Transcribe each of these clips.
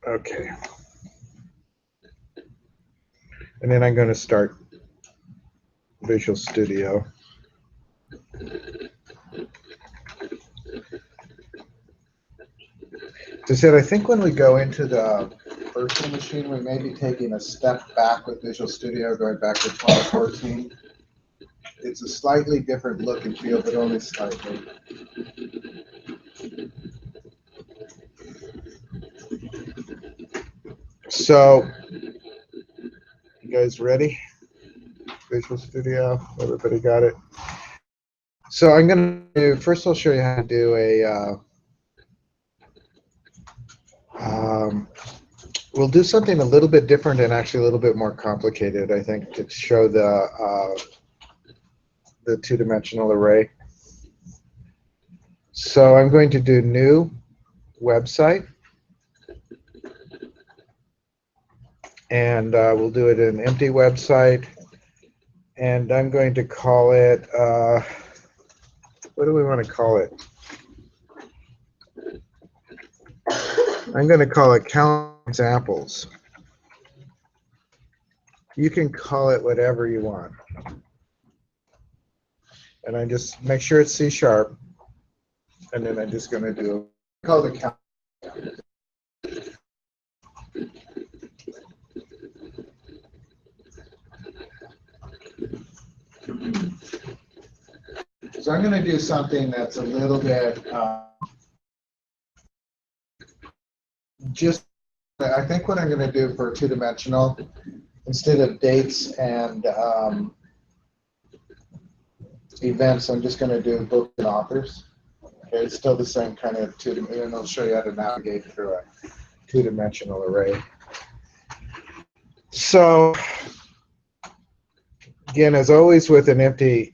Okay. And then I'm going to start Visual Studio. As I said, I think when we go into the virtual machine, we may be taking a step back with Visual Studio, going back to 2014. It's a slightly different look and feel, but only slightly. So, you guys ready? Visual Studio, everybody got it? So I'm going to do, first I'll show you how to do a, we'll do something a little bit different and actually a little bit more complicated, I think, to show the two-dimensional array. So I'm going to do new website, and we'll do it in an empty website, and I'm going to call it, what do we want to call it? I'm going to call it Count Examples. You can call it whatever you want. And I just make sure it's C#, and then I'm just going to do, call it count. So I'm going to do something that's a little bit, I think what I'm going to do for two-dimensional, instead of dates and events, I'm just going to do books and authors. Okay, it's still the same kind of two-dimensional, and I'll show you how to navigate through a two-dimensional array. So, again, as always with an empty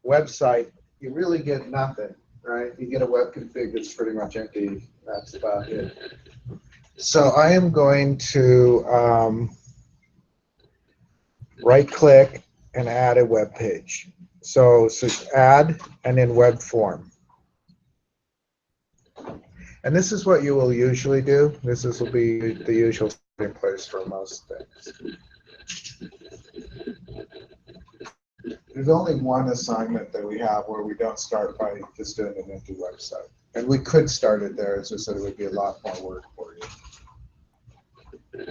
website, you really get nothing, right? You get a web config that's pretty much empty. That's about it. So I am going to right-click and add a web page. So add and then web form. And this is what you will usually do. Will be the usual starting place for most things. There's only one assignment that we have where we don't start by just doing an empty website. And we could start it there, it's just that it would be a lot more work for you.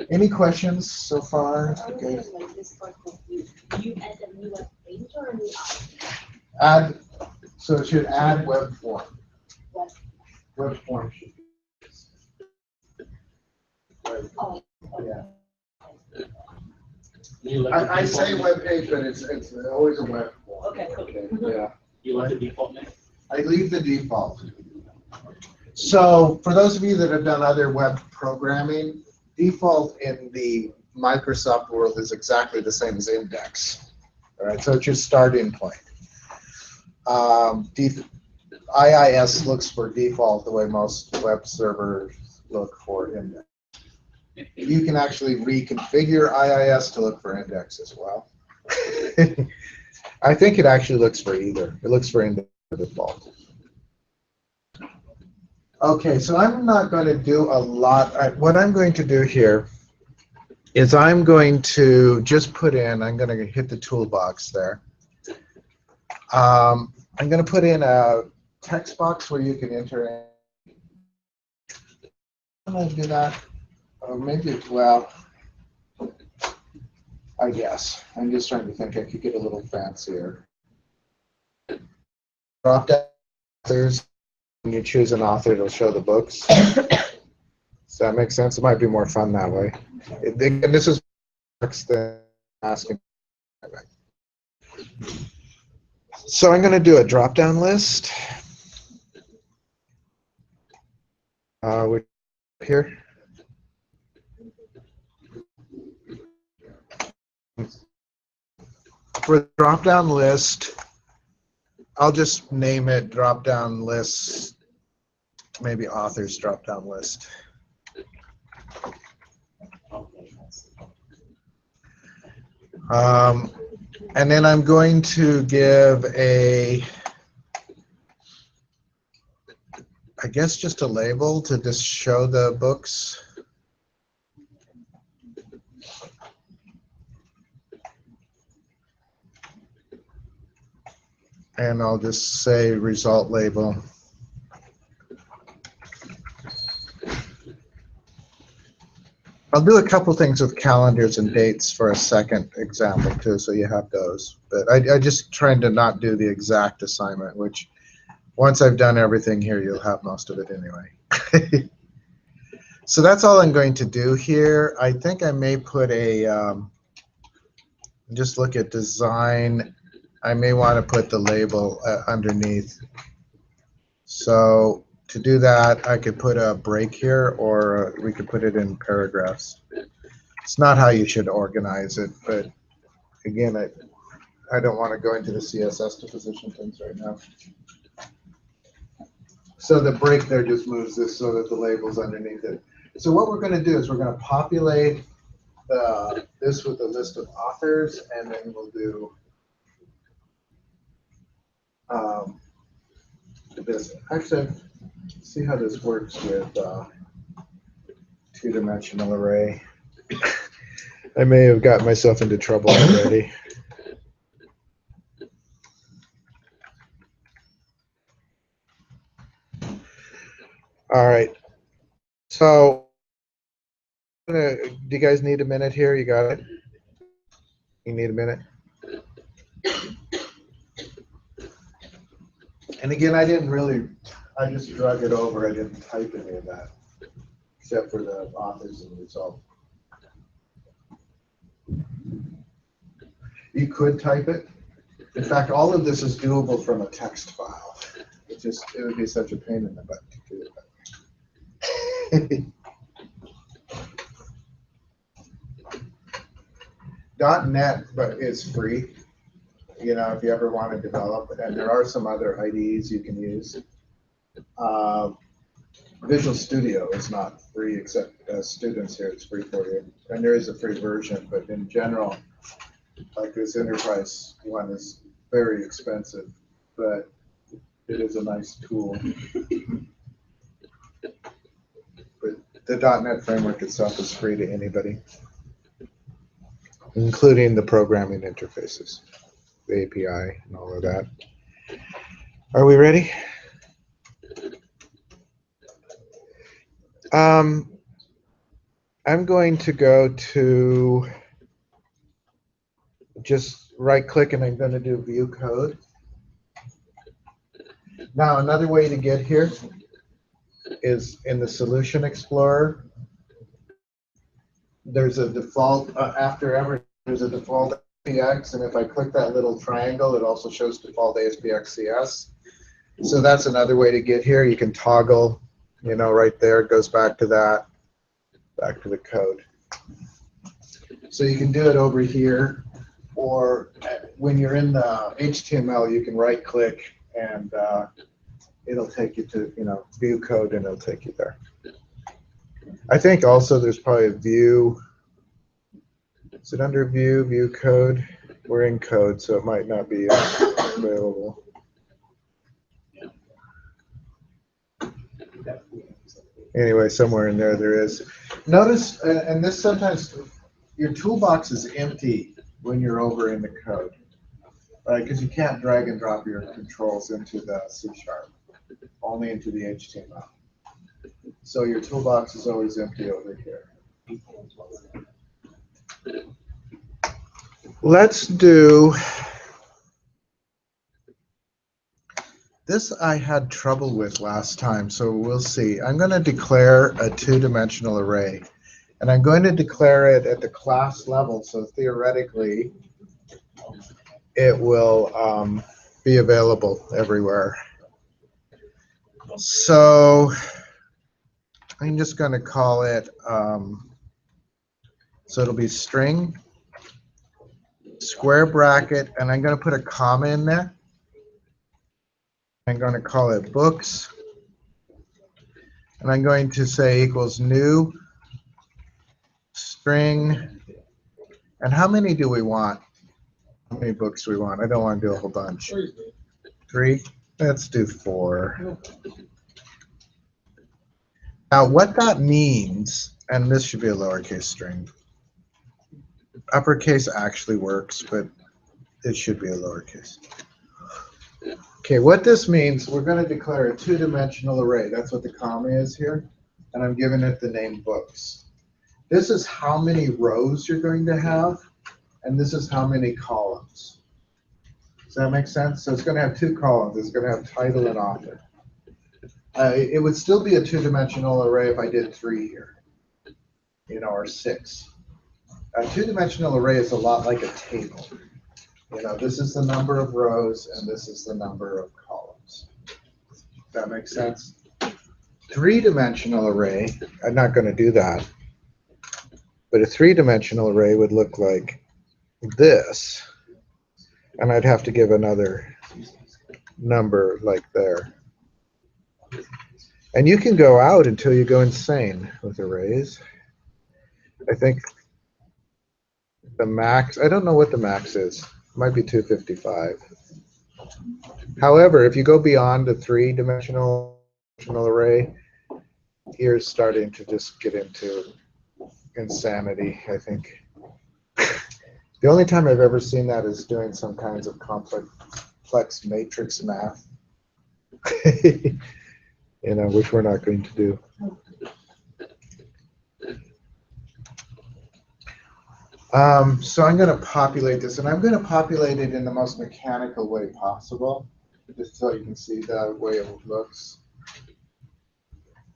Any questions so far? Okay. You add a new web page or a new Add, so it should add web form. Web form should be. Oh. Yeah. I say web page, but it's always a web form. Okay. Okay. Yeah. You like the default name? I leave the default. So for those of you that have done other web programming, default in the Microsoft world is exactly the same as index. All right, so it's your starting point. IIS looks for default the way most web servers look for index. You can actually reconfigure IIS to look for index as well. I think it actually looks for either. It looks for index by default. Okay, so I'm not going to do a lot. What I'm going to do here is I'm going to just put in, I'm going to hit the toolbox there. I'm going to put in a text box where you can enter in. I'm going to do that. Maybe, well, I guess. I'm just trying to think I could get a little fancier. Drop down authors. When you choose an author, it'll show the books. Does that make sense? It might be more fun that way. And this is the asking. So I'm going to do a drop-down list. Here. For the drop-down list, I'll just name it drop-down list, maybe authors drop-down list. And then I'm going to give I guess just a label to just show the books. And I'll just say result label. I'll do a couple things with calendars and dates for a second example too, so you have those. But I just trying to not do the exact assignment, which once I've done everything here, you'll have most of it anyway. So that's all I'm going to do here. I think I may put a, just look at design. I may want to put the label underneath. So to do that, I could put a break here, or we could put it in paragraphs. It's not how you should organize it, but again, I don't want to go into the CSS to position things right now. So the break there just moves this so that the label's underneath it. So what we're going to do is we're going to populate this with a list of authors, and then we'll do this. Actually, see how this works with two-dimensional array. I may have got myself into trouble already. All right. So, do you guys need a minute here? You got it? You need a minute? And again, I just drug it over. I didn't type any of that, except for the authors and the result. You could type it. In fact, all of this is doable from a text file. It would be such a pain in the butt to do it that way. .NET, but is free. You know, if you ever want to develop, and there are some other IDEs you can use. Visual Studio is not free, except as students here, it's free for you. And there is a free version, but in general, like this enterprise one is very expensive, but it is a nice tool. But the .NET framework itself is free to anybody, including the programming interfaces, the API, and all of that. Are we ready? I'm going to go to just right-click, and I'm going to do View Code. Now, another way to get here is in the Solution Explorer. There's a default, after everything, there's a default ASPX, and if I click that little triangle, it also shows default ASPX CS. So that's another way to get here. You can toggle, you know, right there. It goes back to that, back to the code. So you can do it over here, or when you're in the HTML, you can right-click, and it'll take you to, you know, View Code, and it'll take you there. I think also there's probably a view. Is it under View Code? We're in code, so it might not be available. Anyway, somewhere in there is. Notice, and this sometimes, your toolbox is empty when you're over in the code, right? Because you can't drag and drop your controls into the C#, only into the HTML. So your toolbox is always empty over here. Let's do this. I had trouble with last time, so we'll see. I'm going to declare a two-dimensional array, and I'm going to declare it at the class level, so theoretically it will be available everywhere. So I'm just going to call it, so it'll be string, square bracket, and I'm going to put a comma in there. I'm going to call it books, and I'm going to say equals new string. And how many do we want? How many books do we want? I don't want to do a whole bunch. 3? Let's do 4. Now what that means, and this should be a lowercase string. Uppercase actually works, but it should be a lowercase. Okay, what this means, we're going to declare a two-dimensional array. That's what the comma is here. And I'm giving it the name books. This is how many rows you're going to have, and this is how many columns. Does that make sense? So it's going to have two columns. It's going to have title and author. It would still be a two-dimensional array if I did 3 here, or 6. A two-dimensional array is a lot like a table. This is the number of rows, and this is the number of columns. Does that make sense? Three-dimensional array, I'm not going to do that, but a three-dimensional array would look like this, and I'd have to give another number like there. And you can go out until you go insane with arrays. I think the max, I don't know what the max is. It might be 255. However, if you go beyond a three-dimensional array, you're starting to just get into insanity, I think. The only time I've ever seen that is doing some kinds of complex matrix math, which we're not going to do. So I'm going to populate this, and I'm going to populate it in the most mechanical way possible, just so you can see the way it looks.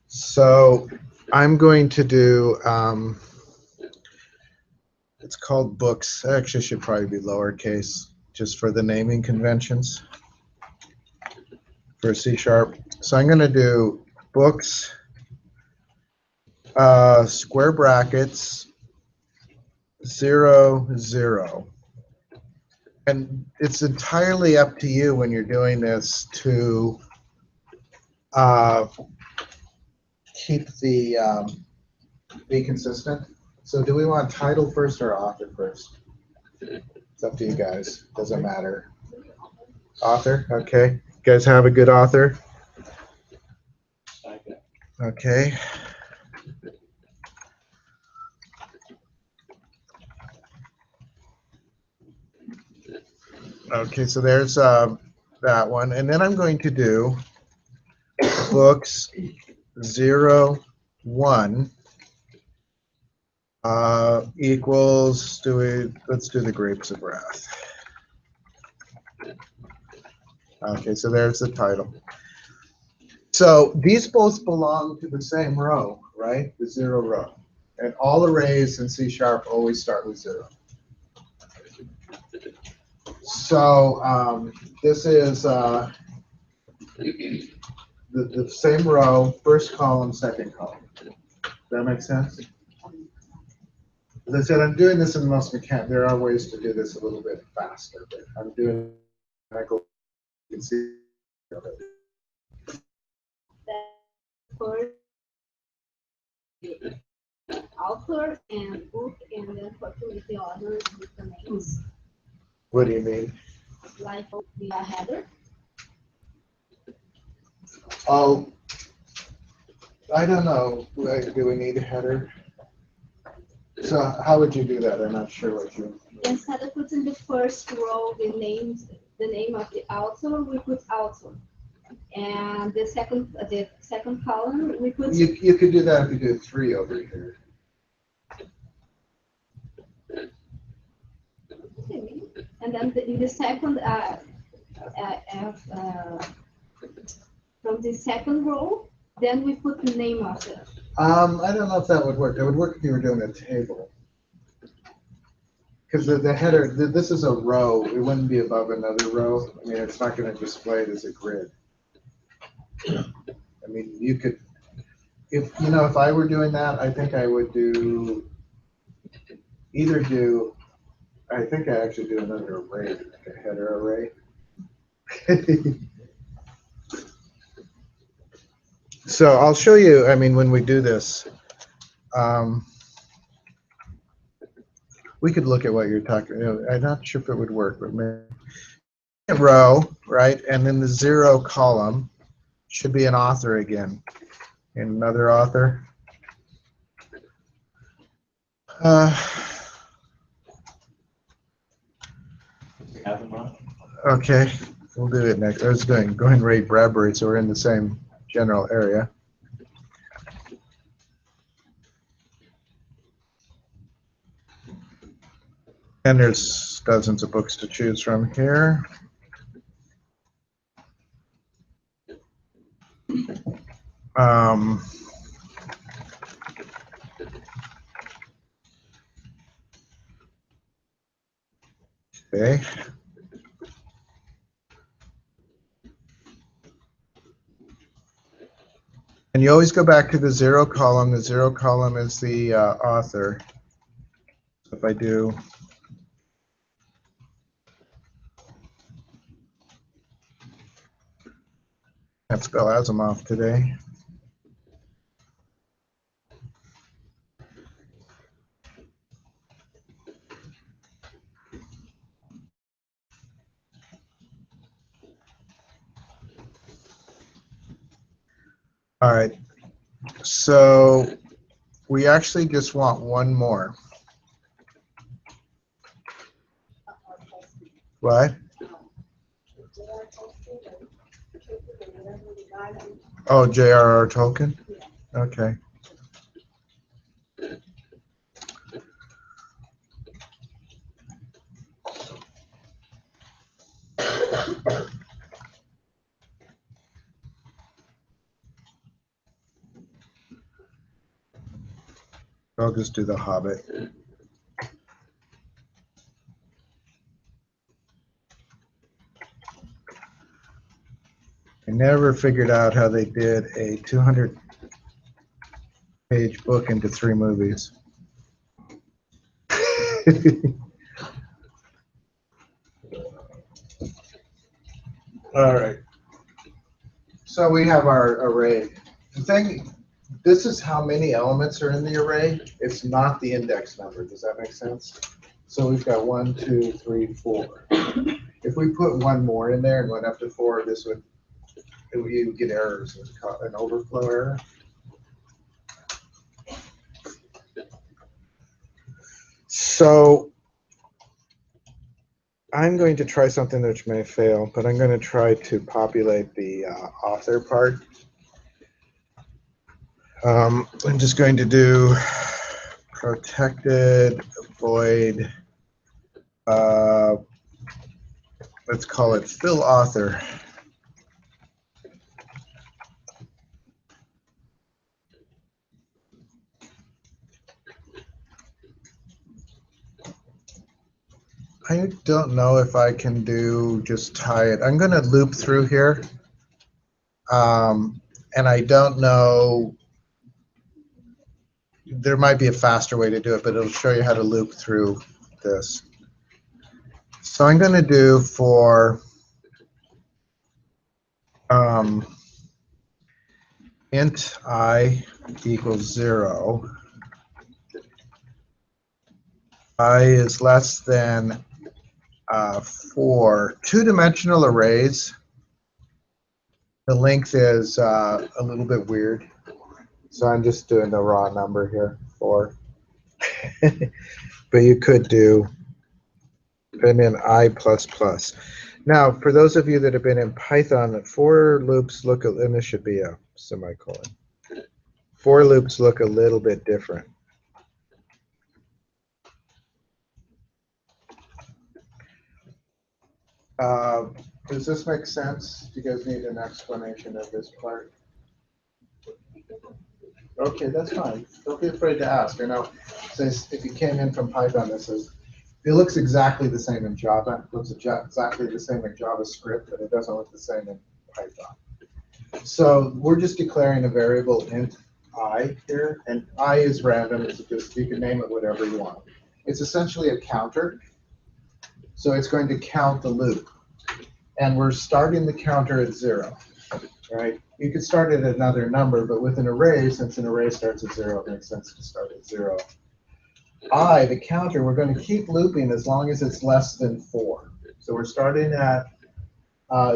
So I'm going to do, it's called books. It actually should probably be lowercase, just for the naming conventions for C#. So I'm going to do books, square brackets, 0, 0. And it's entirely up to you when you're doing this to keep the be consistent. So do we want title first or author first? It's up to you guys. Doesn't matter. Author, okay. You guys have a good author? Okay. Okay, so there's that one. And then I'm going to do books 0, 1 equals, let's do the Grapes of Wrath. Okay, so there's the title. So these both belong to the same row, right? The 0 row. And all arrays in C# always start with 0. So this is the same row, first column, second column. Does that make sense? As I said, I'm doing this in the most mechanical. There are ways to do this a little bit faster, but I'm doing mechanical. You can see. First, author and book, and then with the others with the names. What do you mean? Like the header. Oh, I don't know. Do we need a header? So how would you do that? I'm not sure what you. Instead of putting the first row the name of the author, we put author, and the second column we put. You could do that if you do 3 over here. And then in the second, from the second row, then we put the name of it. I don't know if that would work. It would work if you were doing a table. Because the header, this is a row. It wouldn't be above another row. I mean, it's not going to display it as a grid. I mean, you could, if I were doing that, I think I would I think I actually do another array, like a header array. So I'll show you, I mean, when we do this, we could look at what you're talking about. I'm not sure if it would work, but maybe a row, right? And then the 0 column should be an author again. And another author. Okay, We'll do it next. I was going Ray Bradbury, so we're in the same general area. And there's dozens of books to choose from here. Okay. And you always go back to the zero column. The zero column is the author. So if I do can't spell Asimov today. All right. So we actually just want one more. What? Oh, J.R.R. Tolkien? Okay. I'll just do The Hobbit. I never figured out how they did a 200-page book into 3 movies. All right. So we have our array. The thing, this is how many elements are in the array. It's not the index number. Does that make sense? So we've got 1, 2, 3, 4. If we put one more in there and went up to 4, this would you would get errors, an overflow error. So I'm going to try something which may fail, but I'm going to try to populate the author part. I'm just going to do protected void. Let's call it fill author. I don't know if I can just tie it. I'm going to loop through here. And I don't know, there might be a faster way to do it, but it'll show you how to loop through this. So I'm going to do for int I equals 0. I is less than 4. 2-dimensional arrays, the length is a little bit weird. So I'm just doing the raw number here, 4. But you could do and then I++. Now, for those of you that have been in Python, for loops look, and this should be a semicolon. For loops look a little bit different. Does this make sense? Do you guys need an explanation of this part? Okay, that's fine. Don't be afraid to ask. I know, since if you came in from Python, this is, it looks exactly the same in Java. It looks exactly the same in JavaScript, but it doesn't look the same in Python. So we're just declaring a variable int I here, and I is random. It's just, you can name it whatever you want. It's essentially a counter. So it's going to count the loop. And we're starting the counter at 0, right? You could start it at another number, but with an array, since an array starts at 0, it makes sense to start at 0. I, the counter, we're going to keep looping as long as it's less than 4. So we're starting at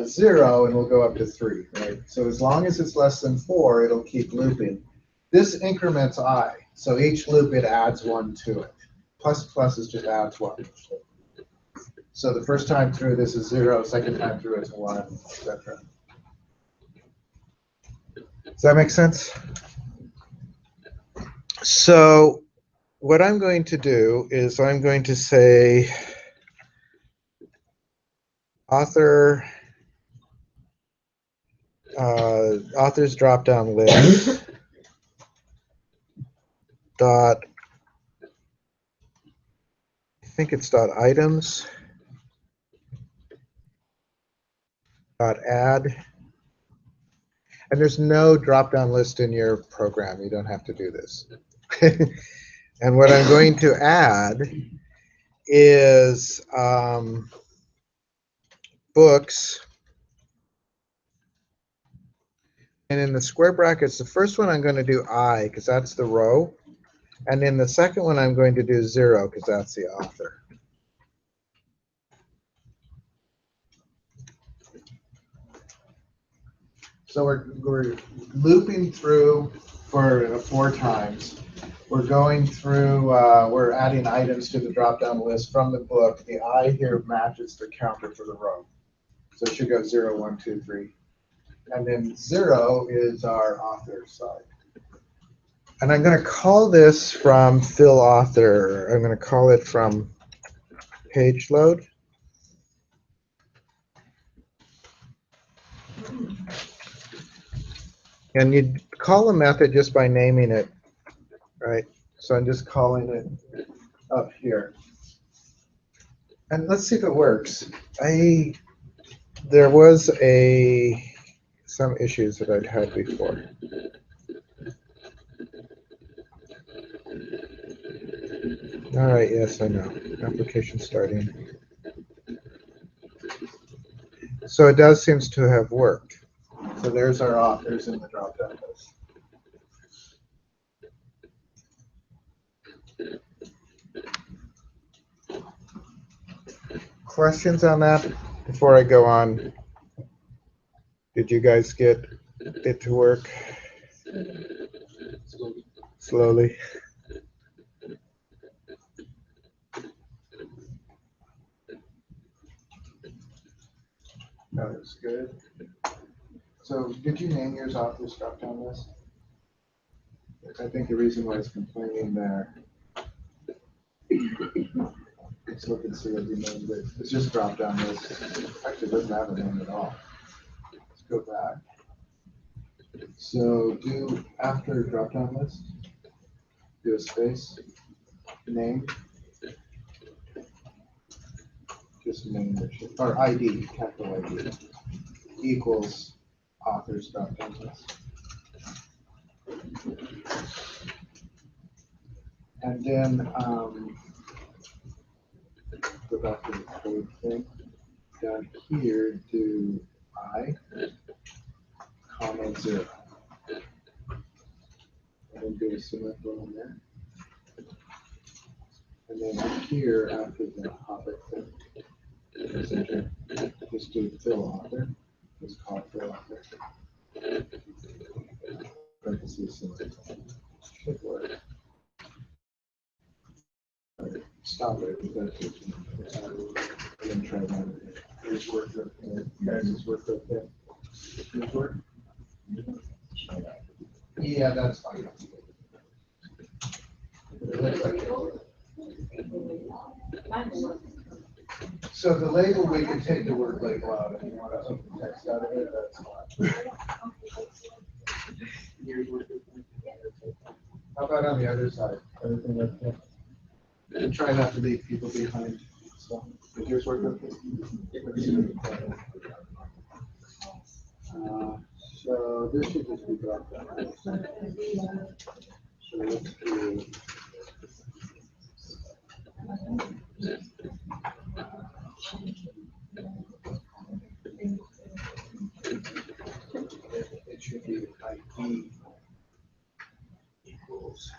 0, and we'll go up to 3, right? So as long as it's less than 4, it'll keep looping. This increments I, so each loop it adds 1 to it. Plus plus is just adds 1. So the first time through this is 0, second time through is 1, etc. Does that make sense? So what I'm going to do is I'm going to say authors drop-down list dot, I think it's dot items dot add, and there's no drop-down list in your program. You don't have to do this. And what I'm going to add is books. And in the square brackets, the first one I'm going to do I, because that's the row. And in the second one, I'm going to do 0, because that's the author. So we're looping through for 4 times. We're going through, we're adding items to the drop-down list from the book. The I here matches the counter for the row. So it should go 0, 1, 2, 3. And then 0 is our author side. And I'm going to call this from fill author. I'm going to call it from page load. And you call a method just by naming it, right? So I'm just calling it up here. And let's see if it works. There was some issues that I'd had before. All right, yes, I know. Application starting. So it does seems to have worked. So there's our authors in the drop-down list. Questions on that before I go on? Did you guys get it to work? Slowly. That was good. So did you name yours authors drop-down list? I think the reason why it's complaining there. Let's look and see what you named it. It's just drop-down list. Actually, it doesn't have a name at all. Let's go back. So do after drop-down list, do a space, name, just name it, or ID, capital ID, equals authors drop-down list. And then go back to the code thing. Down here, do I, comma 0. And then do a semicolon there. And then up here, after the topic thing, just do fill author. Just call it fill author. Parentheses semicolon. Should work. Stop it. And then try that. Here's work up there. Guys, it's work up there. Here's work. Yeah, that's fine. So the label, we can take the word label out if you want to take the text out of it, that's fine. How about on the other side? Everything okay? And try not to leave people behind. So, did yours work okay? So this should just be dropped down. So let's do. It should be ID equals.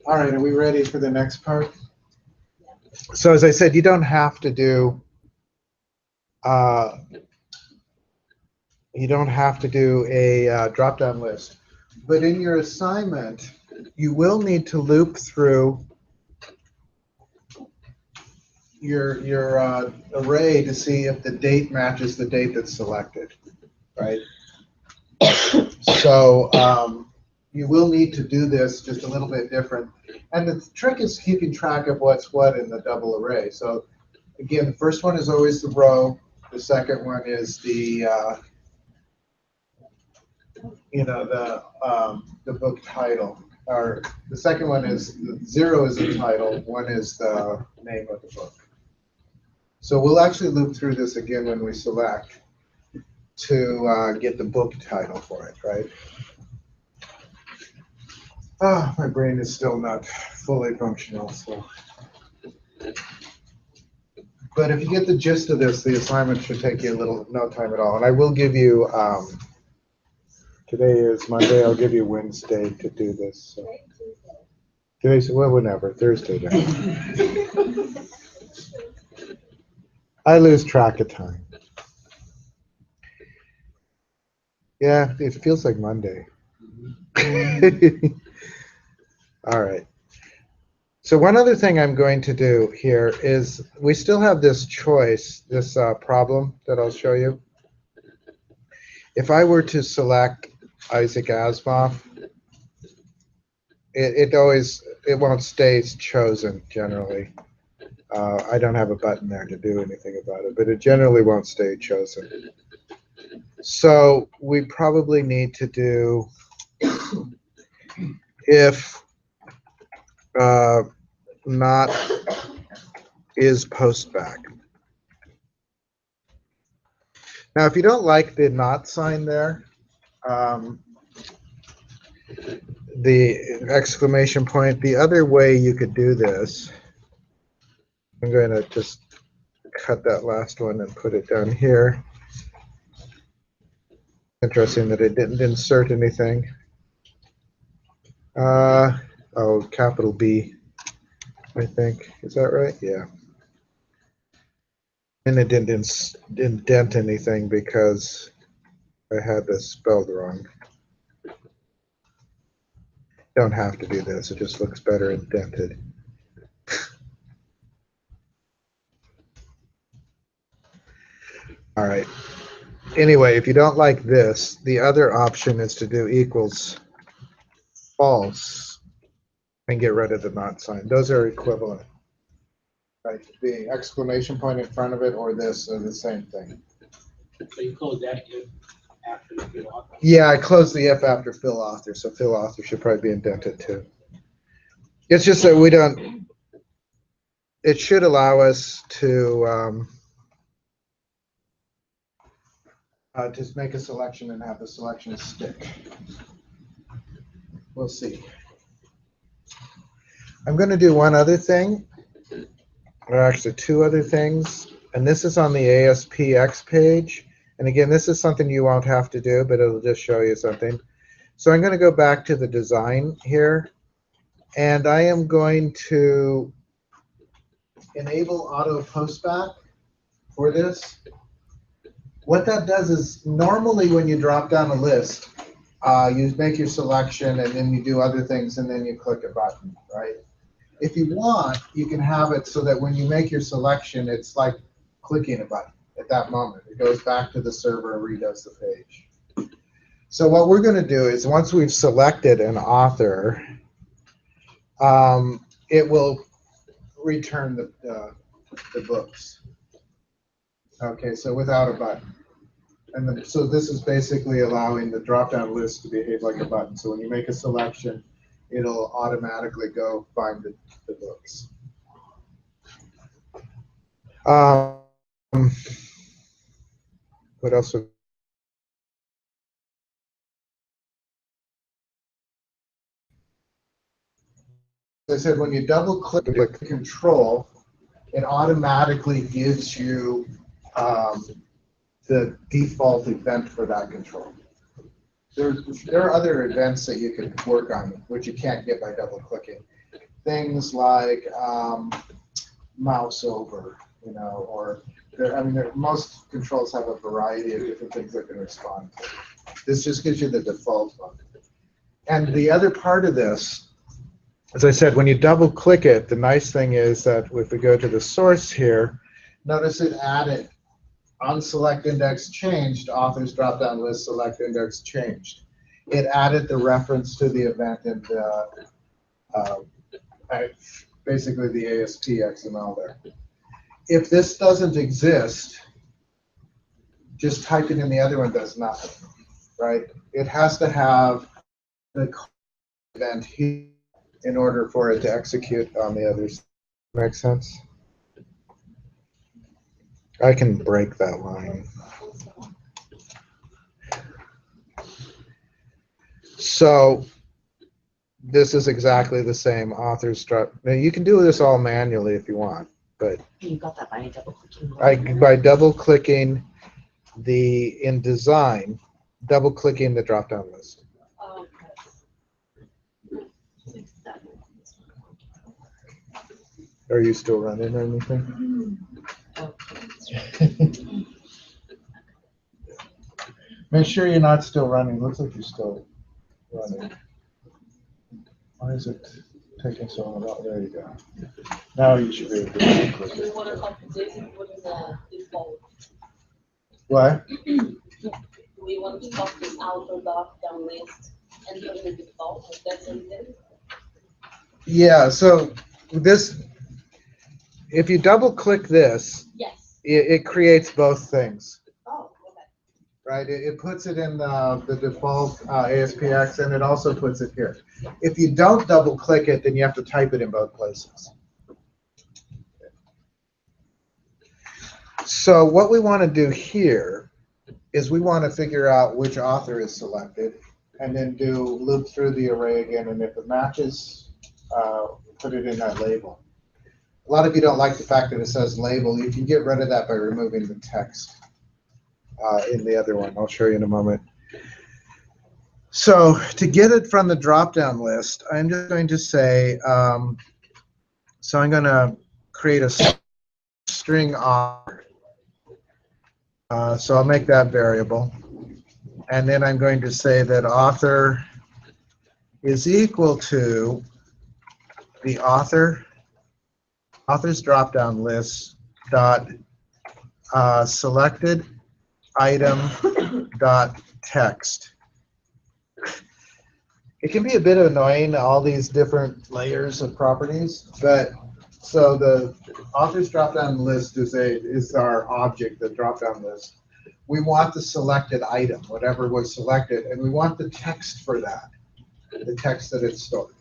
All right, are we ready for the next part? So as I said, you don't have to do a drop-down list, but in your assignment, you will need to loop through your array to see if the date matches the date that's selected, right? So you will need to do this just a little bit different. And the trick is keeping track of what's what in the double array. So again, the first one is always the row. The second one is the the book title. Or the second one is 0 is the title, 1 is the name of the book. So we'll actually loop through this again when we select to get the book title for it, right? Ah, my brain is still not fully functional, so. But if you get the gist of this, the assignment should take you no time at all. And I will give you, today is Monday, I'll give you Wednesday to do this. So. Today's, well, whenever, Thursday then. I lose track of time. Yeah, it feels like Monday. All right. So one other thing I'm going to do here is we still have this choice, this problem that I'll show you. If I were to select Isaac Asimov, it won't stay chosen generally. I don't have a button there to do anything about it, but it generally won't stay chosen. So we probably need to do if not is postback. Now, if you don't like the not sign there, the exclamation point, the other way you could do this, I'm going to just cut that last one and put it down here. Interesting that it didn't insert anything. Oh, capital B, I think. Is that right? Yeah. And it didn't indent anything because I had this spelled wrong. Don't have to do this. It just looks better indented. All right. Anyway, if you don't like this, the other option is to do equals false and get rid of the not sign. Those are equivalent. Right? The exclamation point in front of it or this are the same thing. So you close that if after the fill author? Yeah, I closed the if after fill author, so fill author should probably be indented too. It's just that we don't, it should allow us to just make a selection and have the selection stick. we'll see. I'm going to do one other thing, or actually two other things, and this is on the ASPX page. And again, this is something you won't have to do, but it'll just show you something. So I'm going to go back to the design here, and I am going to enable AutoPostback for this. What that does is normally when you drop down a list, you make your selection and then you do other things and then you click a button, right? If you want, you can have it so that when you make your selection, it's like clicking a button at that moment. It goes back to the server and redoes the page. So what we're going to do is once we've selected an author, it will return the books. Okay, so without a button. And then, so this is basically allowing the drop-down list to behave like a button. So when you make a selection, it'll automatically go find the books. What else? I said when you double-click control, it automatically gives you the default event for that control. There are other events that you can work on, which you can't get by double-clicking. Things like mouse over, you know, or most controls have a variety of different things that can respond to. This just gives you the default one. And the other part of this, as I said, when you double-click it, the nice thing is that if we go to the source here, notice it added on select index changed, authors drop-down list select index changed. It added the reference to the event and basically the ASP XML there. If this doesn't exist, just typing in the other one does nothing, right? It has to have the event here in order for it to execute on the others. Make sense? I can break that line. So this is exactly the same author's drop. Now you can do this all manually if you want, but You got that by double-clicking. by double-clicking in design, double-clicking the drop-down list. Are you still running or anything? Make sure you're not still running. Looks like you're still running. Why is it taking so long? Oh, there you go. Now you should be able to click Do we it. want to copy this and put in the default? What? Do we want to copy this auto drop-down list and put in the default? Is that something? Yeah, so this, if you double click this, Yes. it creates both things, Oh, okay. right? It puts it in the default ASPX and it also puts it here. If you don't double click it, then you have to type it in both places. So what we want to do here is we want to figure out which author is selected and then loop through the array again, and if it matches, put it in that label. A lot of you don't like the fact that it says label. You can get rid of that by removing the text in the other one. I'll show you in a moment. So to get it from the drop-down list, I'm just going to say, so I'm going to create a string author. So I'll make that variable. And then I'm going to say that author is equal to the author's drop-down list dot selected item dot text. It can be a bit annoying, all these different layers of properties, but so the author's drop-down list is our object, the drop-down list. We want the selected item, whatever was selected, and we want the text for that, the text that it's stored.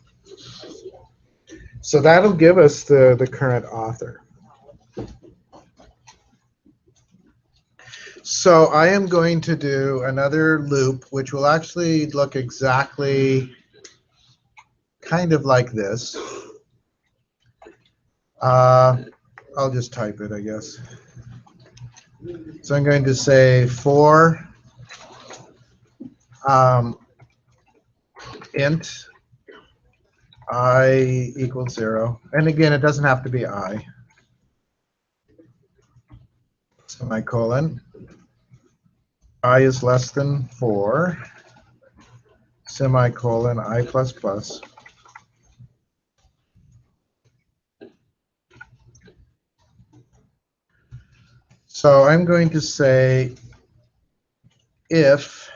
So that'll give us the current author. So I am going to do another loop, which will actually look exactly kind of like this. I'll just type it, I guess. So I'm going to say for int I equals 0. And again, it doesn't have to be I. Semicolon. I is less than 4. Semicolon I plus plus. So I'm going to say if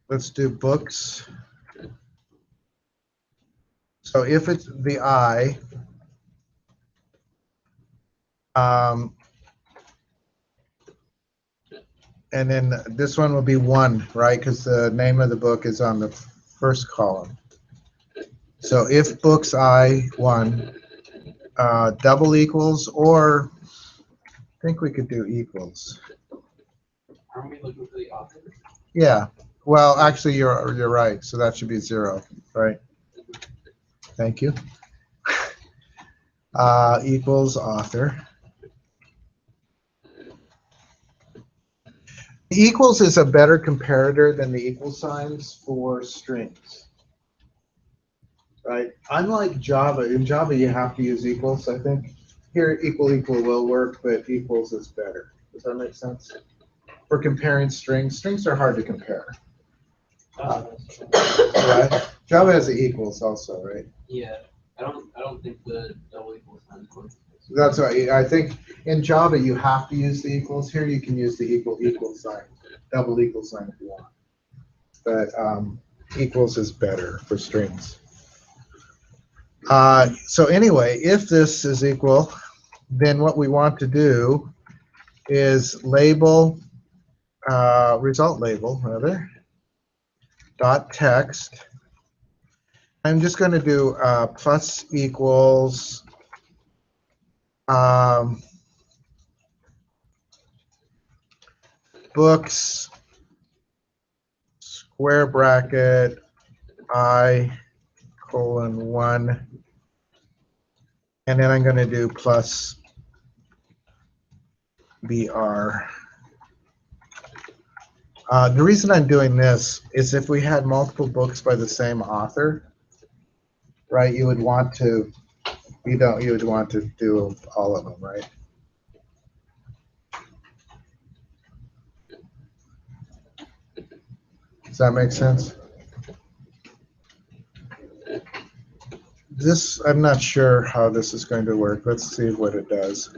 let's do books. So if it's the I, and then this one will be 1, right? Because the name of the book is on the first column. So if books I 1, double equals, or I think we could do equals. Aren't we looking for the author? Yeah. Well, actually, you're right. So that should be 0, right? Thank you. Equals author. The equals is a better comparator than the equal signs for strings, right? Unlike Java, in Java you have to use equals, I think. Here equal will work, but equals is better. Does that make sense? For comparing strings, strings are hard to compare. Right? Java has the equals also, right? Yeah, I don't think the double equals sign works. That's right. I think in Java you have to use the equals. Here you can use the equal sign, double equal sign if you want. But equals is better for strings. So anyway, if this is equal, then what we want to do is label, result label rather, dot text. I'm just going to do plus equals books square bracket I colon 1, and then I'm going to do plus BR. The reason I'm doing this is if we had multiple books by the same author, right, you would want to do all of them, right? Does that make sense? This, I'm not sure how this is going to work. Let's see what it does.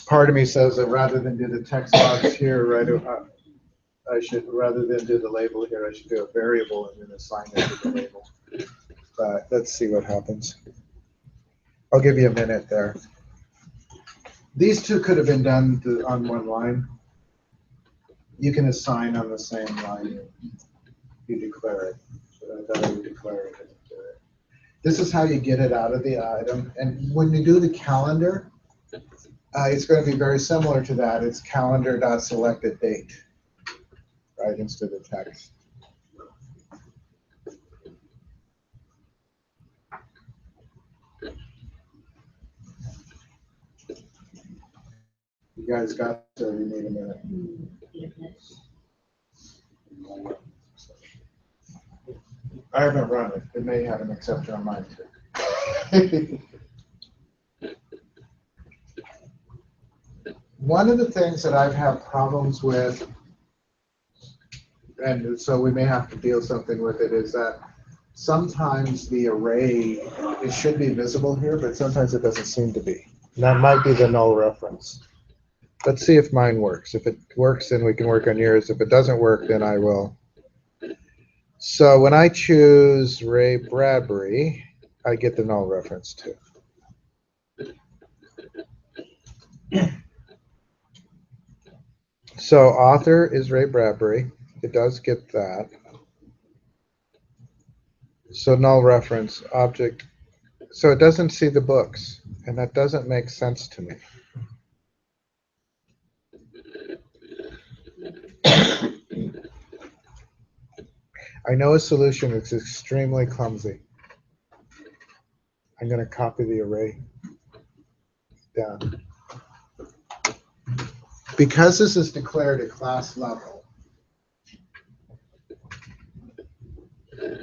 Part of me says that rather than do the text box here, right, I should, rather than do the label here, I should do a variable and then assign it to the label. But let's see what happens. I'll give you a minute there. These two could have been done on one line. You can assign on the same line. You declare it. But I thought I would declare it. This is how you get it out of the item. And when you do the calendar, it's going to be very similar to that. It's calendar.selectedDate, right, instead of text. You guys got to, you need a minute. I haven't run it. It may have an exception on mine too. One of the things that I've had problems with, and so we may have to deal something with it, is that sometimes the array, it should be visible here, but sometimes it doesn't seem to be. And that might be the null reference. Let's see if mine works. If it works, then we can work on yours. If it doesn't work, then I will. So when I choose Ray Bradbury, I get the null reference too. So author is Ray Bradbury. It does get that. So null reference object. So it doesn't see the books, and that doesn't make sense to me. I know a solution. It's extremely clumsy. I'm going to copy the array down. Because this is declared at class level,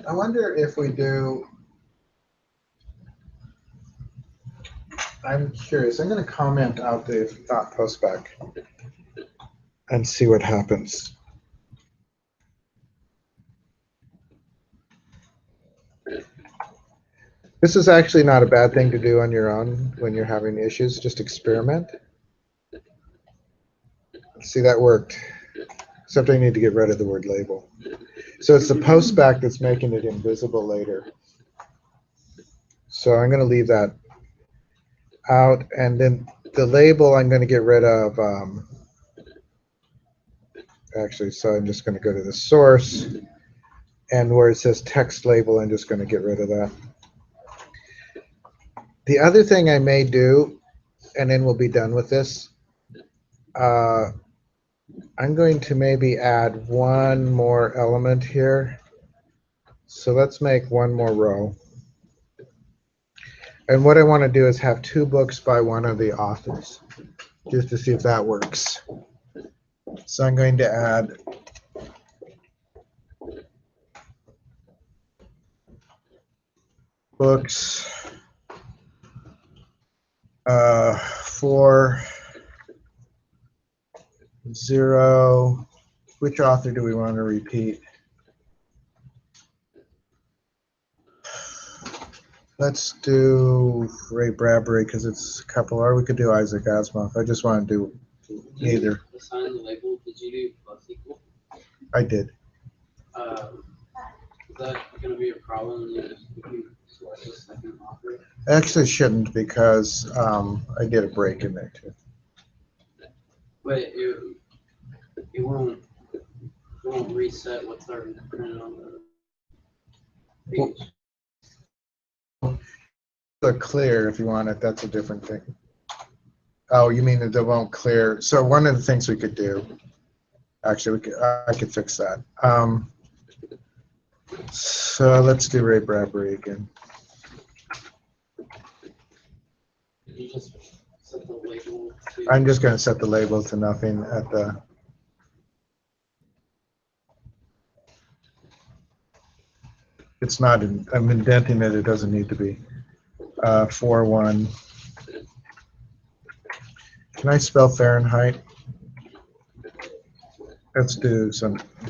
I wonder if we do, I'm curious. I'm going to comment out the AutoPostback and see what happens. This is actually not a bad thing to do on your own when you're having issues. Just experiment. See, that worked. Except I need to get rid of the word label. So it's the postback that's making it invisible later. So I'm going to leave that out. And then the label I'm going to get rid of. Actually, so I'm just going to go to the source. And where it says text label, I'm just going to get rid of that. The other thing I may do, and then we'll be done with this, I'm going to maybe add one more element here. So let's make one more row. And what I want to do is have 2 books by one of the authors, just to see if that works. So I'm going to add books 4, 0. Which author do we want to repeat? Let's do Ray Bradbury because it's a couple, or we could do Isaac Asimov. I just want to do neither. Assign the label. Did you do plus equal? I did. Is that going to be a problem if you select a second author? Actually shouldn't because I did a break in there too. But it won't reset what's already printed on the page. Look clear if you want it. That's a different thing. Oh, you mean that they won't clear? So one of the things we could do, actually, I could fix that. So let's do Ray Bradbury again. You just set the label to I'm just going to set the label to nothing at the. It's not. I'm indenting it. It doesn't need to be. 4-1. Can I spell Fahrenheit? Let's do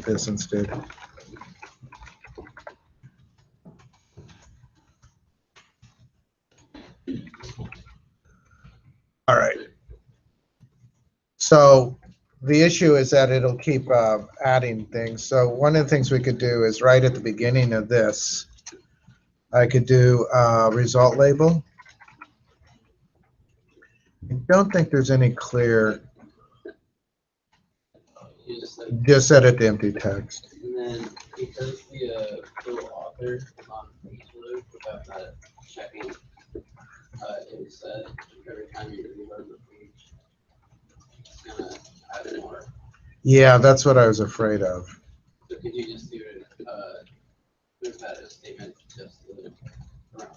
this instead. All right. So the issue is that it'll keep adding things. So one of the things we could do is right at the beginning of this, I could do result label. I don't think there's any clear. you Just set it to empty text. and then because the author is on page load without that checking, it said every time you reload the page, it's gonna add more. Yeah, that's what I was afraid of. So could you just do it? There's that a statement just around.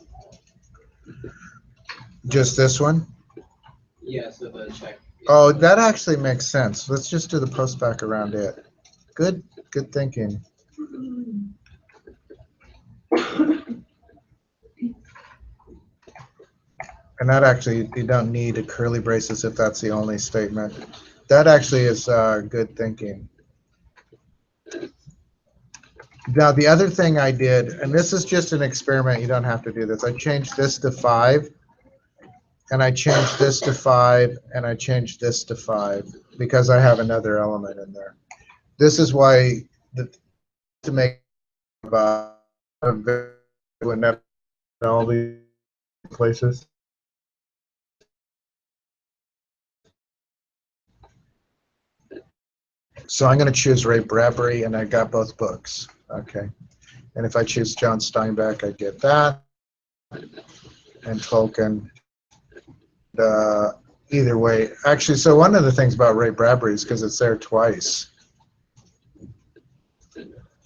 Just this one? Yeah, so the check. Oh, that actually makes sense. Let's just do the postback around it. Good thinking. And that actually, you don't need a curly braces if that's the only statement. That actually is good thinking. Now, the other thing I did, and this is just an experiment, you don't have to do this. I changed this to 5, and I changed this to 5, and I changed this to 5 because I have another element in there. This is why to make all these places. So I'm going to choose Ray Bradbury, and I got both books. Okay. And if I choose John Steinbeck, I get that. And Tolkien. Either way. Actually, so one of the things about Ray Bradbury is because it's there twice.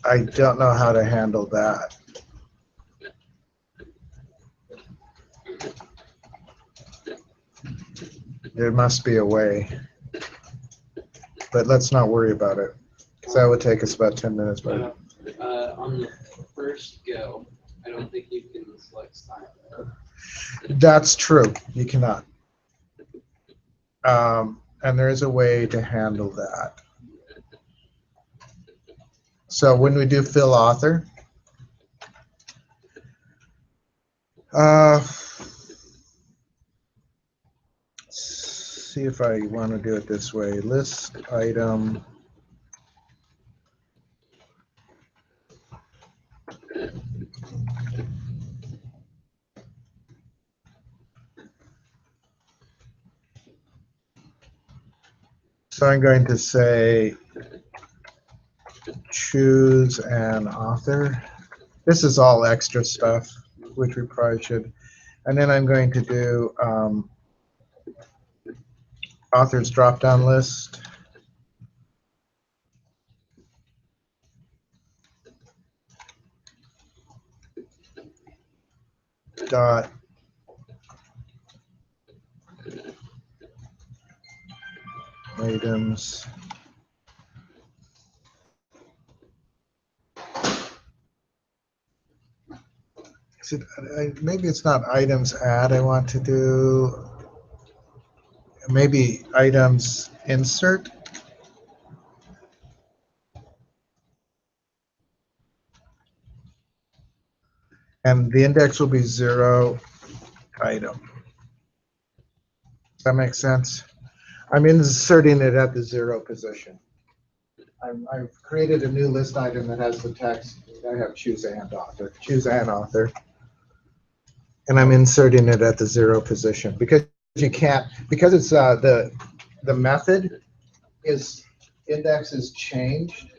I don't know how to handle that. There must be a way. But let's not worry about it, because that would take us about 10 minutes. But On the first go, I don't think you can select style. that's true. You cannot. And there is a way to handle that. So when we do fill author, see if I want to do it this way. List item. So I'm going to say choose an author. This is all extra stuff, which we probably should. And then I'm going to do authors drop-down list. Dot items. Is it, maybe it's not items add I want to do. Maybe items insert. And the index will be 0 item. Does that make sense? I'm inserting it at the 0 position. I've created a new list item that has the text. I have choose and author. And I'm inserting it at the 0 position because you can't, because it's the method is index is changed.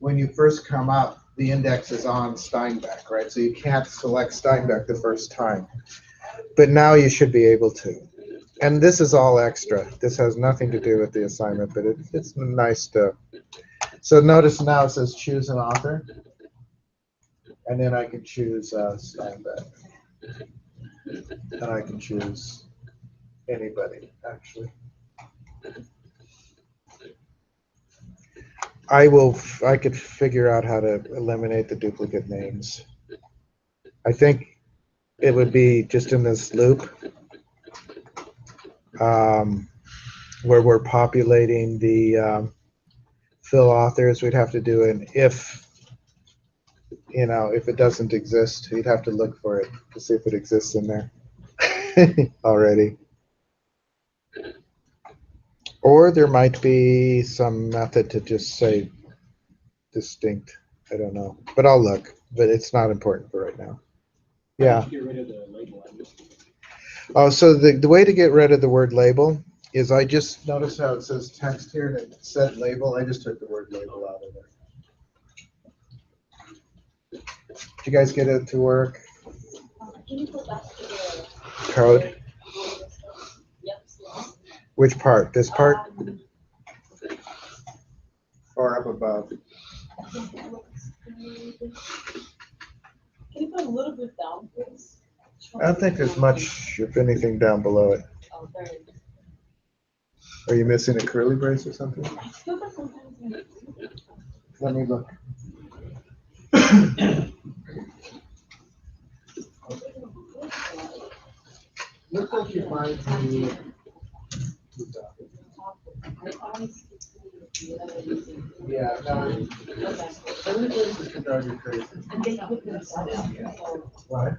When you first come up, the index is on Steinbeck, right? So you can't select Steinbeck the first time. But now you should be able to. And this is all extra. This has nothing to do with the assignment, but it's nice to. So notice now it says choose an author. And then I can choose Steinbeck. And I can choose anybody, actually. I could figure out how to eliminate the duplicate names. I think it would be just in this loop where we're populating the fill authors. We'd have to do an if, if it doesn't exist, we'd have to look for it to see if it exists in there already. Or there might be some method to just say distinct. I don't know, but I'll look. But it's not important for right now. Yeah. Get rid of the label. Oh, so the way to get rid of the word label is I just notice how it says text here and it said label. I just took the word label out of there. Did you guys get it to work? Can you go back to the Code? Yep. Which part? This part? Or up above? Can you put a little bit down, please? I don't think there's much, if anything, down below it. Oh, there it is. Are you missing a curly brace or something? Let me look. Looks like you might be. Yeah, no. Curly braces can drive you crazy. What?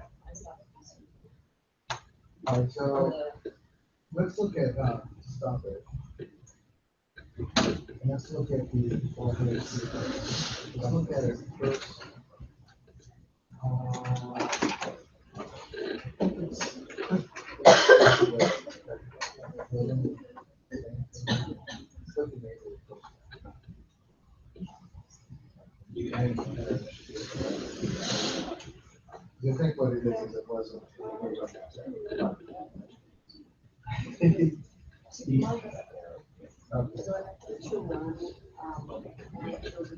All right, so let's look at stop it. And let's look at the let's look at it first. You think what it is it wasn't. Okay. So I have to run, and I chose the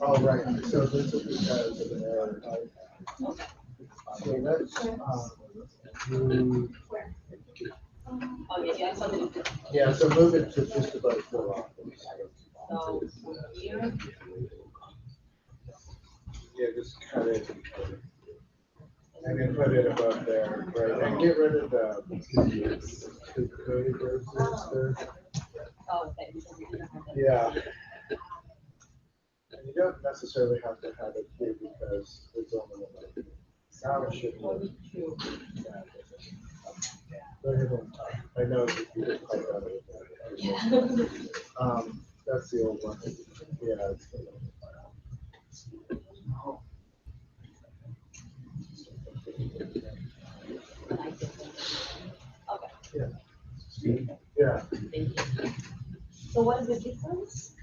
Oh, right, so this is because of an error type. So let's, move, Oh, yeah, yeah, something. yeah, so move it to just above 4 octaves. So here, Yeah, just cut it. And then put it above there, right, and get rid of the verses there. oh, okay, because we didn't have that. Yeah. And you don't necessarily have to have it here because it's only one. Now it should work. True. Look at them. I know that you didn't quite have it. Yeah. That's the old one. Yeah. It's the old Okay, one. Yeah. thank you. So what is the difference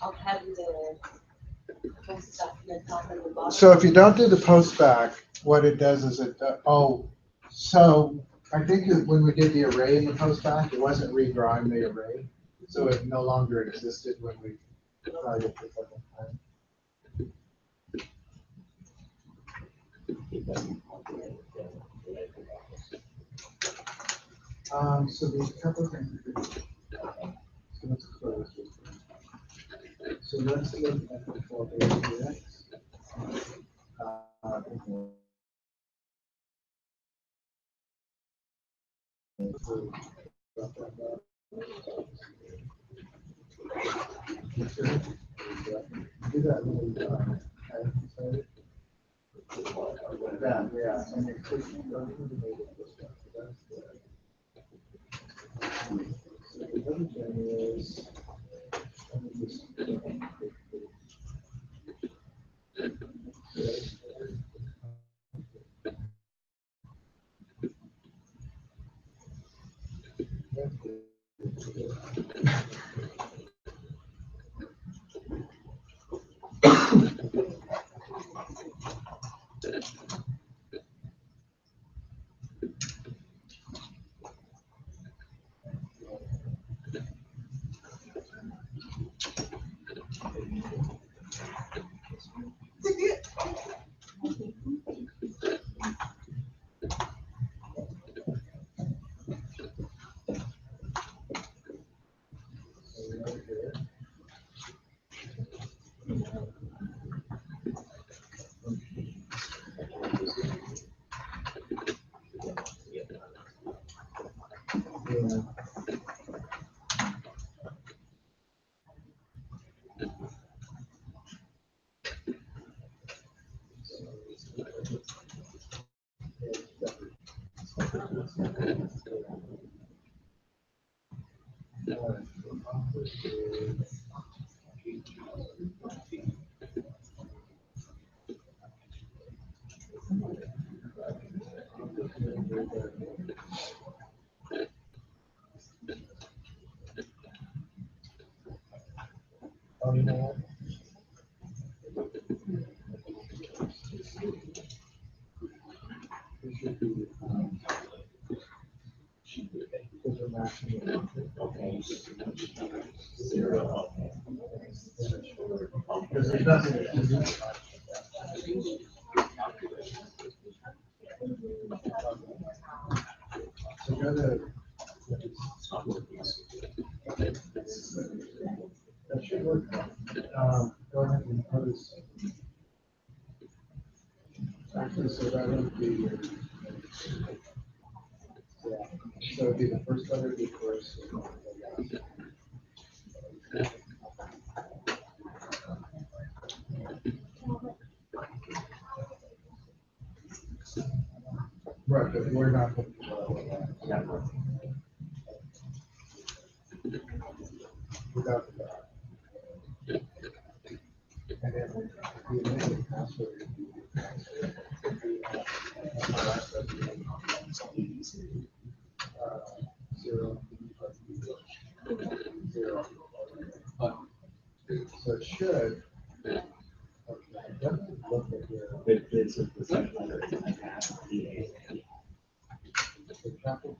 of having the post stuff in the top and the bottom? So if you don't do the post back, what it does is it, so I think when we did the array in the post back, it wasn't redrawing the array. So it no longer existed when we tried it the second time. So there's a couple of things we could do. So let's close this. So let's look at the 4AX. Do that when we, that, yeah, and then click on the native stuff. So that's good. So the other thing is, let me just. Yeah. Oh, you know what? We should do, because we're matching it. Okay. Zero. Because there's nothing to do. So go to. That should work. Go ahead and notice. Actually, so that would be. Yeah, so it'd be the first letter, be first. Right, but we're not. Yeah. Without the dot. And then the initial password. Zero. Zero. So it should. Okay, let me look at your. It's a second letter. The capital.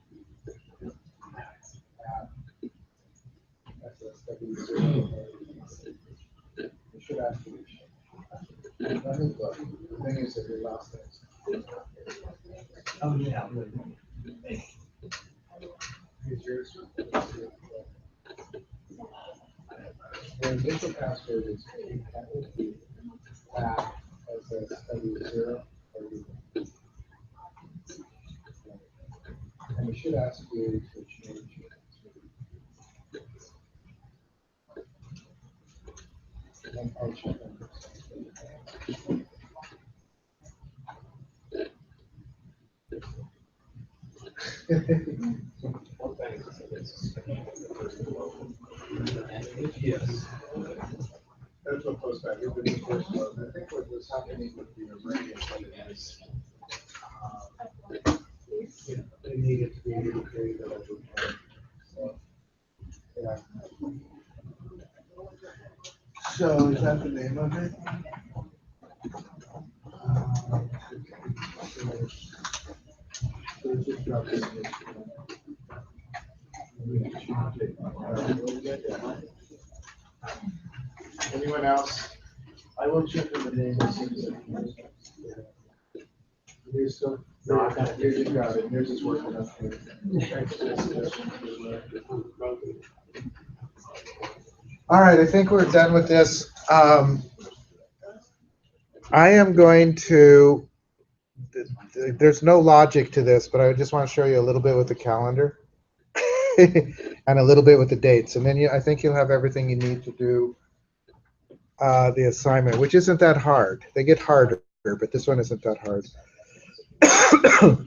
Let me look. The thing is that we lost it. Oh, yeah. Here's yours. The initial password is that as a study 0 or even. And it should ask you to change it. And I'll check on this. Yes. That's what postback is the first one. I think what was happening with the array is they needed to be able to create that over time. So, yeah. So is that the name of it? So it's just dropped in this. Anyone else? I will check on the name as soon as I can. Here's still, No, I got it. here's you got it. Here's is working up here. All right, I think we're done with this. I am going to, there's no logic to this, but I just want to show you a little bit with the calendar and a little bit with the dates. And then I think you'll have everything you need to do the assignment, which isn't that hard. They get harder, but this one isn't that hard. Are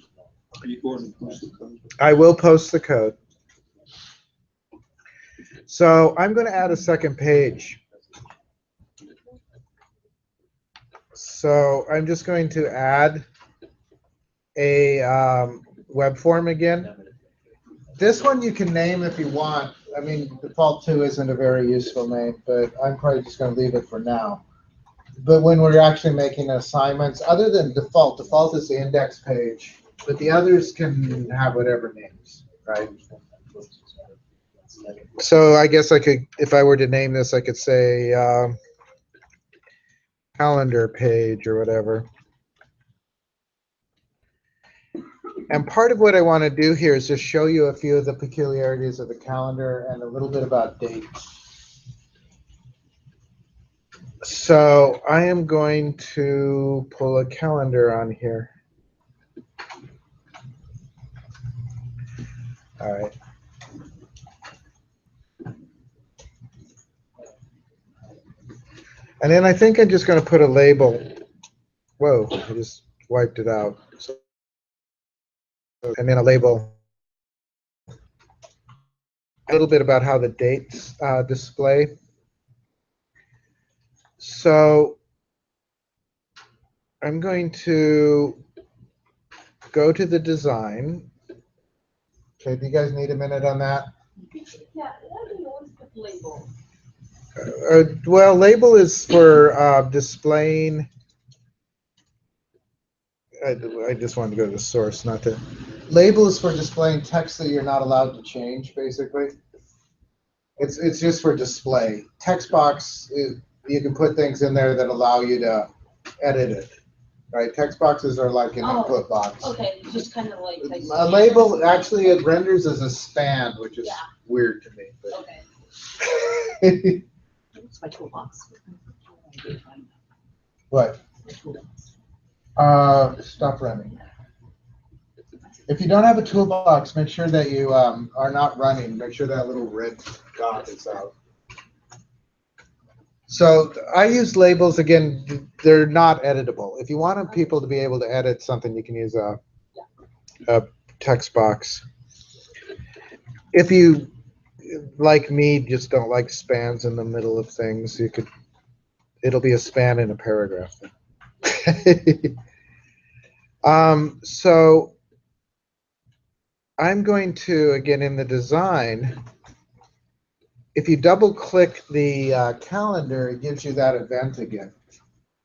you going to post the code? I will post the code. So I'm going to add a second page. So I'm just going to add a web form again. This one you can name if you want. I mean, default 2 isn't a very useful name, but I'm probably just going to leave it for now. But when we're actually making assignments, other than default is the index page, but the others can have whatever names, right? So I guess I could, if I were to name this, I could say calendar page or whatever. And part of what I want to do here is just show you a few of the peculiarities of the calendar and a little bit about dates. So I am going to pull a calendar on here. All right. And then I think I'm just going to put a label. Whoa, I just wiped it out. So, and then a label. A little bit about how the dates display. So I'm going to go to the design. Okay, do you guys need a minute on that? Yeah, I don't know what's the label. Well, label is for displaying. I just wanted to go to the source, not to. Label is for displaying text that you're not allowed to change, basically. It's just for display. Text box, you can put things in there that allow you to edit it, right? Text boxes are like an input box. Okay, just kind of like. A label, actually, it renders as a span, which is weird to me. But. Okay. It's my toolbox. What? Stop running. If you don't have a toolbox, make sure that you are not running. Make sure that little red dot is out. So I use labels, again, they're not editable. If you want people to be able to edit something, you can use a text box. If you, like me, just don't like spans in the middle of things, you could, it'll be a span in a paragraph. So I'm going to, again, in the design, if you double click the calendar, it gives you that event again.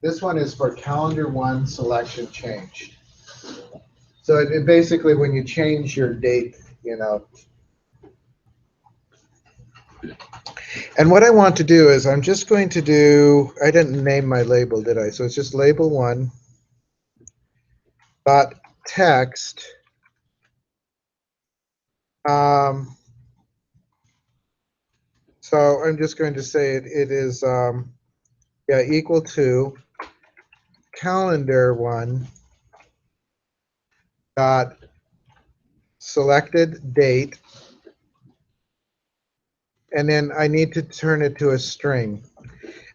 This one is for calendar 1 selection changed. So it basically, when you change your date, you know. And what I want to do is I'm just going to do, I didn't name my label, did I? So it's just label 1 dot text. So I'm just going to say it is yeah, equal to calendar 1 dot selected date, and then I need to turn it to a string.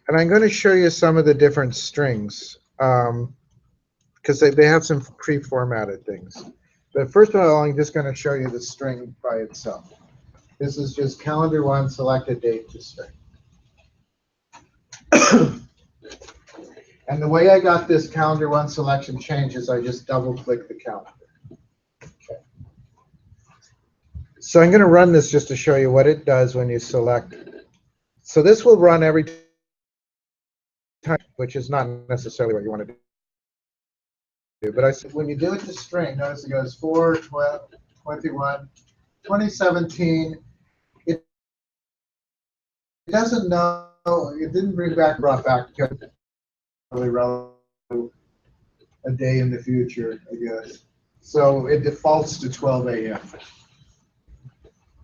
And I'm going to show you some of the different strings because they have some pre-formatted things. But first of all, I'm just going to show you the string by itself. This is just calendar 1 selected date to string. And the way I got this calendar 1 selection change is I just double click the calendar. Okay. So I'm going to run this just to show you what it does when you select. So this will run every time, which is not necessarily what you want to do. But I said when you do it to string, notice it goes 4, 12, 21, 2017. It doesn't know, it didn't brought back really relevant a day in the future, I guess. So it defaults to 12 a.m.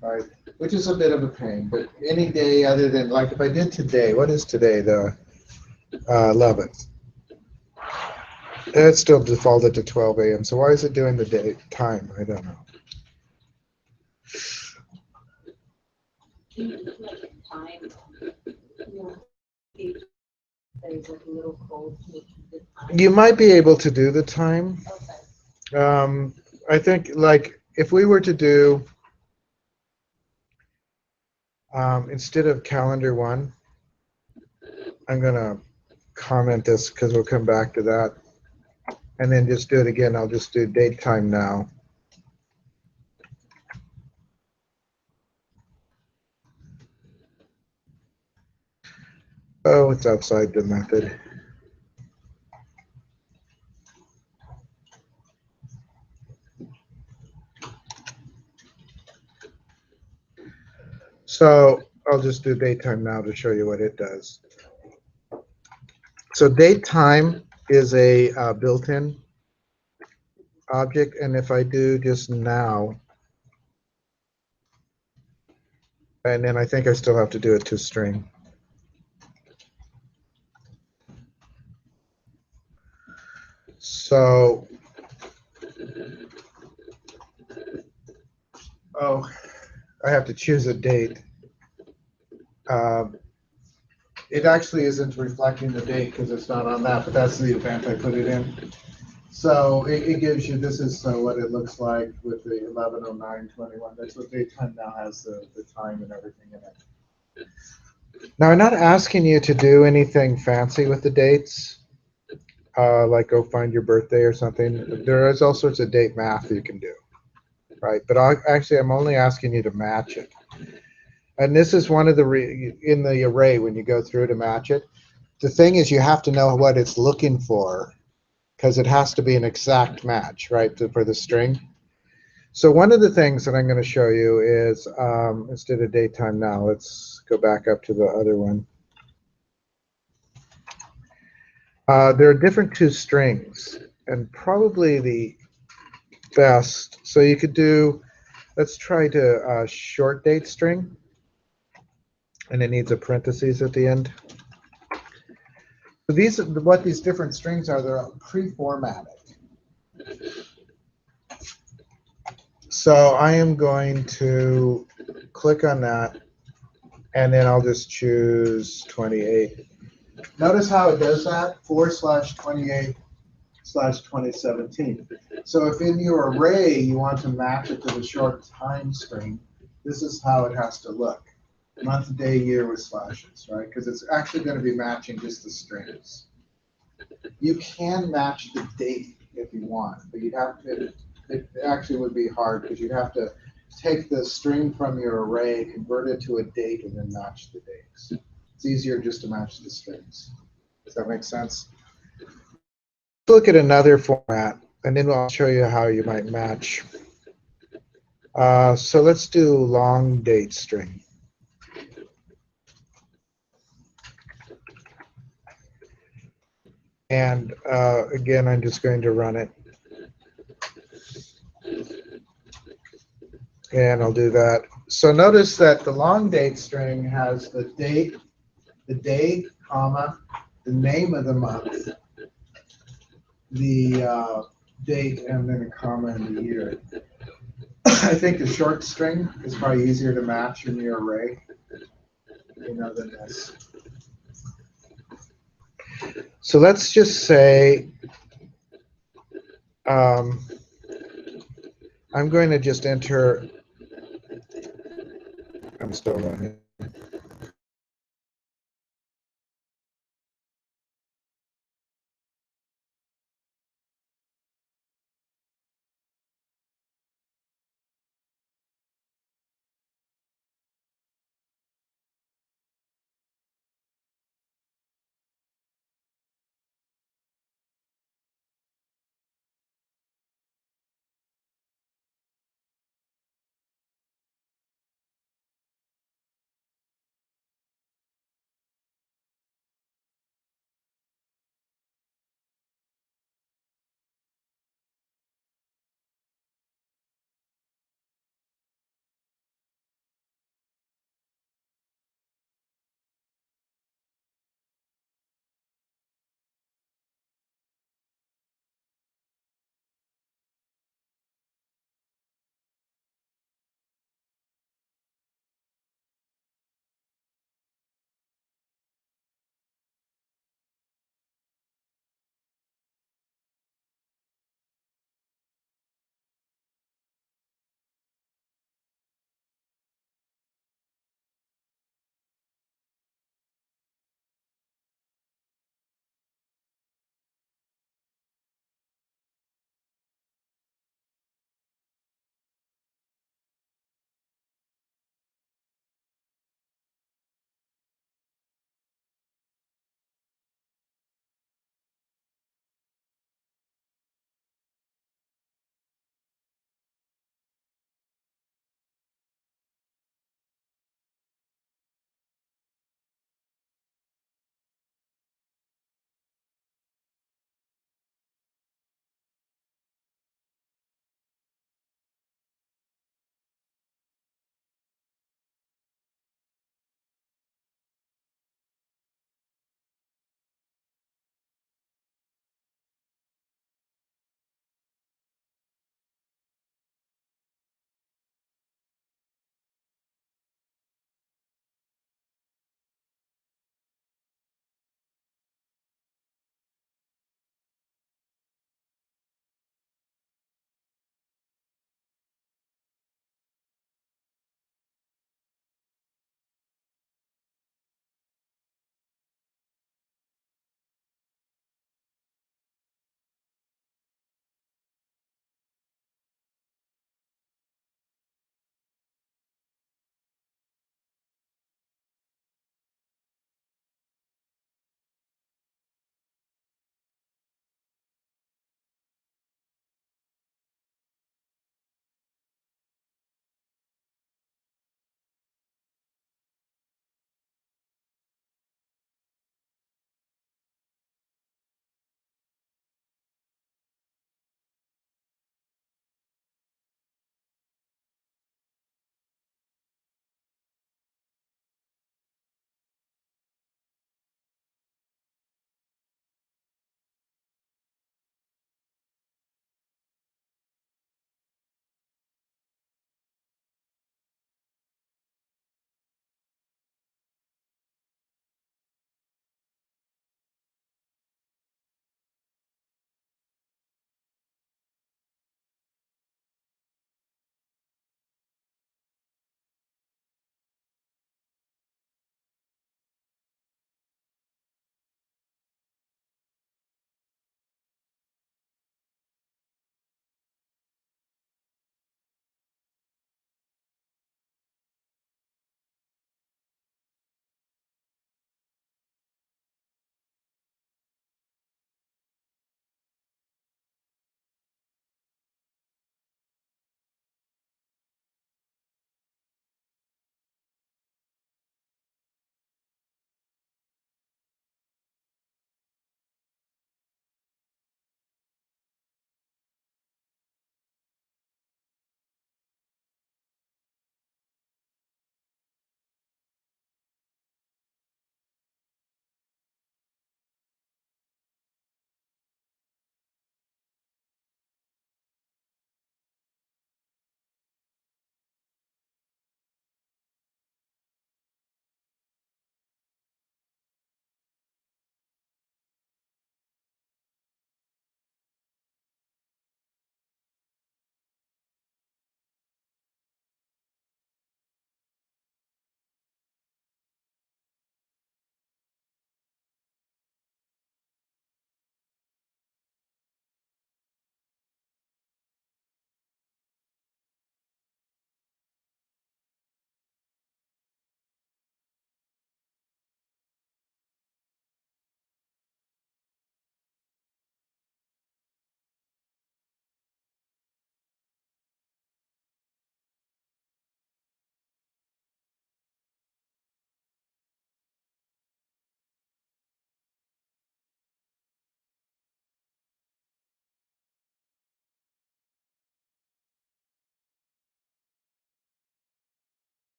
Right, which is a bit of a pain. But any day other than, like if I did today, what is today? The 11th. It still defaulted to 12 a.m. So why is it doing the day time? I don't know. Can you just like time? There's like a little code to make the time. You might be able to do the time. Okay. I think like if we were to do instead of calendar 1, I'm gonna comment this because we'll come back to that, and then just do it again. I'll just do date time now. Oh, it's outside the method. So I'll just do date time now to show you what it does. So date time is a built-in object, and if I do just now, and then I think I still have to do it to string. So, oh, I have to choose a date. It actually isn't reflecting the date because it's not on that, but that's the event I put it in. So it gives you, this is what it looks like with the 11:09:21. That's what daytime now has, the time and everything in it. Now, I'm not asking you to do anything fancy with the dates, like go find your birthday or something. There is all sorts of date math you can do, right? But actually, I'm only asking you to match it. And this is one of the, in the array, when you go through to match it, the thing is you have to know what it's looking for because it has to be an exact match, right, for the string. So one of the things that I'm going to show you is, instead of daytime now, let's go back up to the other one. There are different to strings, and probably the best, so you could do, let's try to short date string, and it needs a parentheses at the end. So what these different strings are, they're pre-formatted. So I am going to click on that, and then I'll just choose 28. Notice how it does that, 4/28/2017. So if in your array you want to match it to the short time string, this is how it has to look. Month, day, year with slashes, right? Because it's actually going to be matching just the strings. You can match the date if you want, but you'd have to, it actually would be hard because you'd have to take the string from your array, convert it to a date, and then match the dates. It's easier just to match the strings. Does that make sense? Let's look at another format, and then I'll show you how you might match. So let's do long date string. And again, I'm just going to run it. And I'll do that. So notice that the long date string has the day, comma, the name of the month, the date, and then a comma and the year. I think the short string is probably easier to match in your array, than this. So let's just say I'm going to just enter. I'm still running.